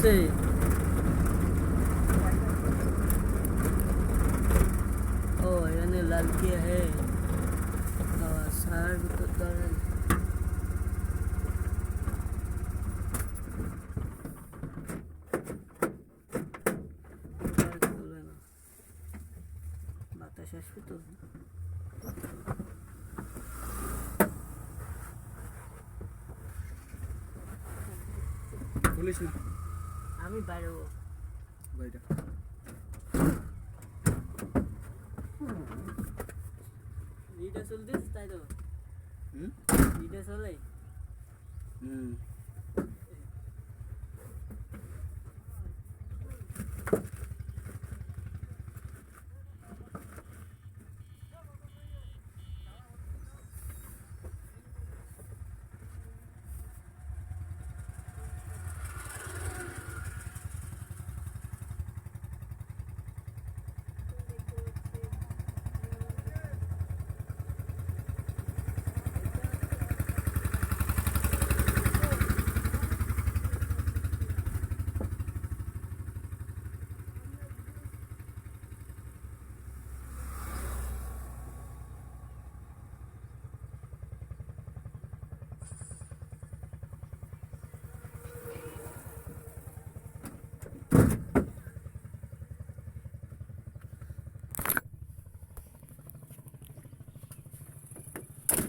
আছে। ও এখানে লাল কিয়া হে সার ভিতর ধরেন বাতাস আসবে তো। বলিস না, আমি বাইরে বাইরে ভিডিও চলতেছে তাই তো। ভিডিও চলে।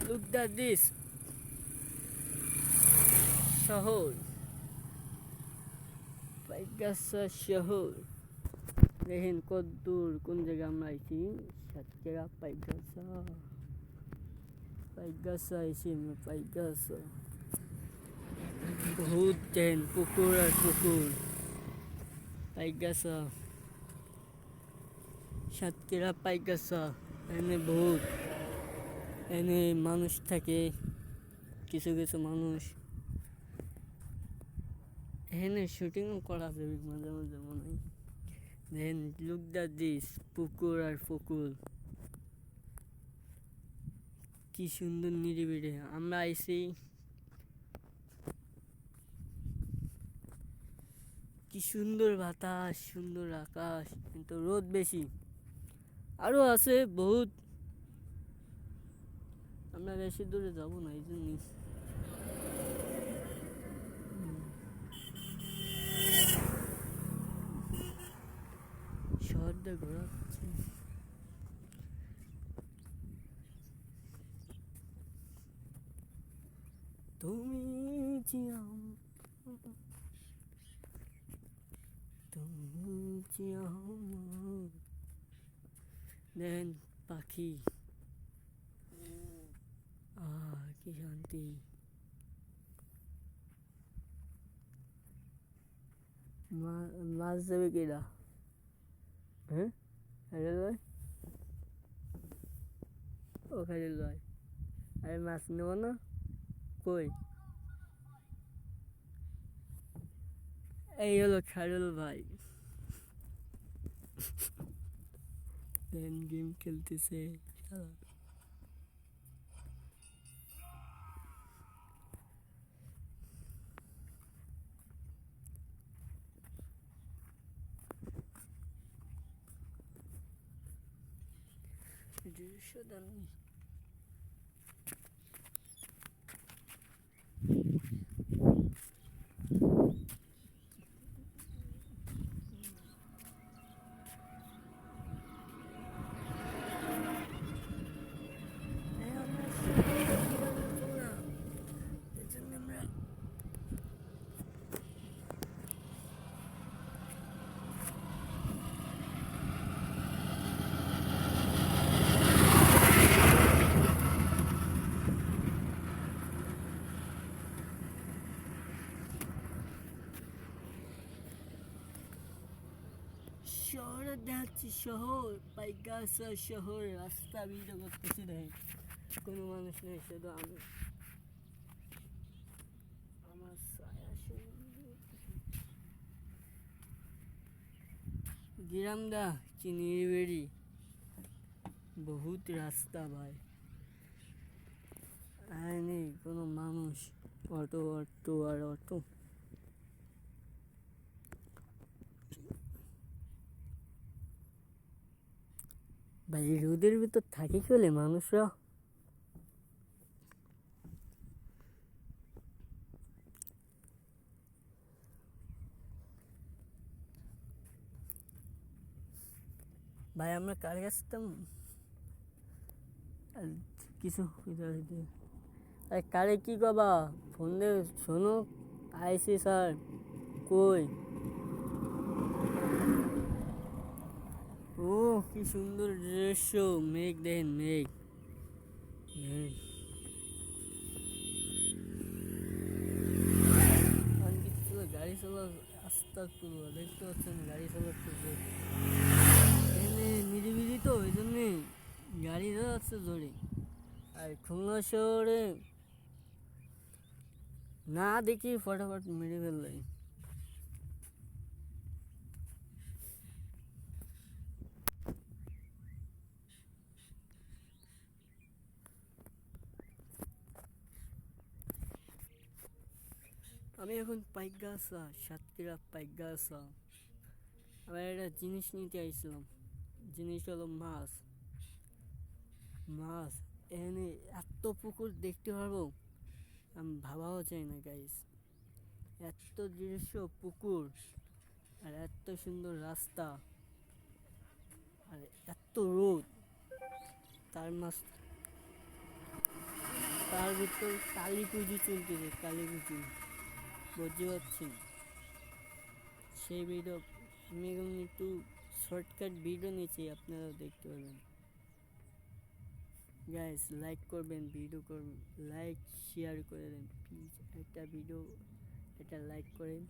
Look at this শহর, পাইগাসা শহর। দেখেন কত দূর, কোন জায়গায় আমরা আইছি। সাতক্ষীরা পাইগাসা, পাইগাসা আইছি আমরা, পাইগাসা। বহুত দেখেন পুকুর আর পুকুর। পাইগাসা, সাতক্ষীরা পাইগাসা। এখানে বহুত, এখানে মানুষ থাকে, কিছু কিছু মানুষ। এখানে শুটিংও করা যাবে মাঝে মাঝে মনে হয়। দেন লুক দ্যাট দিস, পুকুর আর পুকুর। কি সুন্দর নিরিবিড়ি। আমরা আইছি, কি সুন্দর বাতাস, সুন্দর আকাশ, কিন্তু রোদ বেশি। আরো আছে বহুত, আমরা বেশি দূরে যাবো না এই জন্যই। শহরটা ঘোরাচ্ছে। তুমি যে তুমি যে আমার। দেন পাখি, কি শান্তি। মাছ দেবে কিনা? হ্যাঁ, খাইলে লয়, ও খাইলে লয়। আরে মাছ নেব না, কই? এই হলো খায়রুল ভাই। দেন গেম খেলতেছে। দৃশ্য দামি। শহরে দেখাচ্ছি, শহর পাইগাসা শহর। রাস্তা ভিডিও করতেছি, দেখেন কোনো মানুষ নেই, শুধু আমি, আমার ছায়া গ্রামদা চিনির বেড়ি। বহুত রাস্তা ভাই, নেই কোনো মানুষ। অটো অটো আর অটো। ভাই রোদের ভিতর থাকে কি হলে মানুষরা। ভাই আমরা কার আসতাম আর কিছু আরে কারে কি কবা ফোন দে শোনো আইসি স্যার কই। ও কি সুন্দর দৃশ্য, মেঘ দেখেন মেঘ। মেঘ। আর কিছু গাড়ি চলা আস্তে আস্তে দেখতে পাচ্ছেন গাড়ি চালাচ্ছে এখানে নিরিবিলি তো ওই জন্যে গাড়ি চালাচ্ছে জোরে। আর খুলনা শহরে না দেখি ফটাফট মেরে ফেললে। আমি এখন পাইকগাছা সাতক্ষীরা পাইকগাছা। আমি একটা জিনিস নিতে আইছিলাম, জিনিস হলো মাছ। মাছ এখানে এত পুকুর দেখতে পারবো আমি ভাবাও চাই না গাইস। এত দৃশ্য পুকুর আর এত সুন্দর রাস্তা আর এত রোদ, তার মাছ তার ভিতর কালী পুজো চলতেছে, কালী পুজো বুঝতে পারছি। সেই ভিডিও আমি এখন একটু শর্টকাট ভিডিও নিয়েছি, আপনারা দেখতে পারবেন। গাইস লাইক করবেন, ভিডিও করবেন, লাইক শেয়ার করে দেন প্লিজ। একটা ভিডিও একটা লাইক করেন।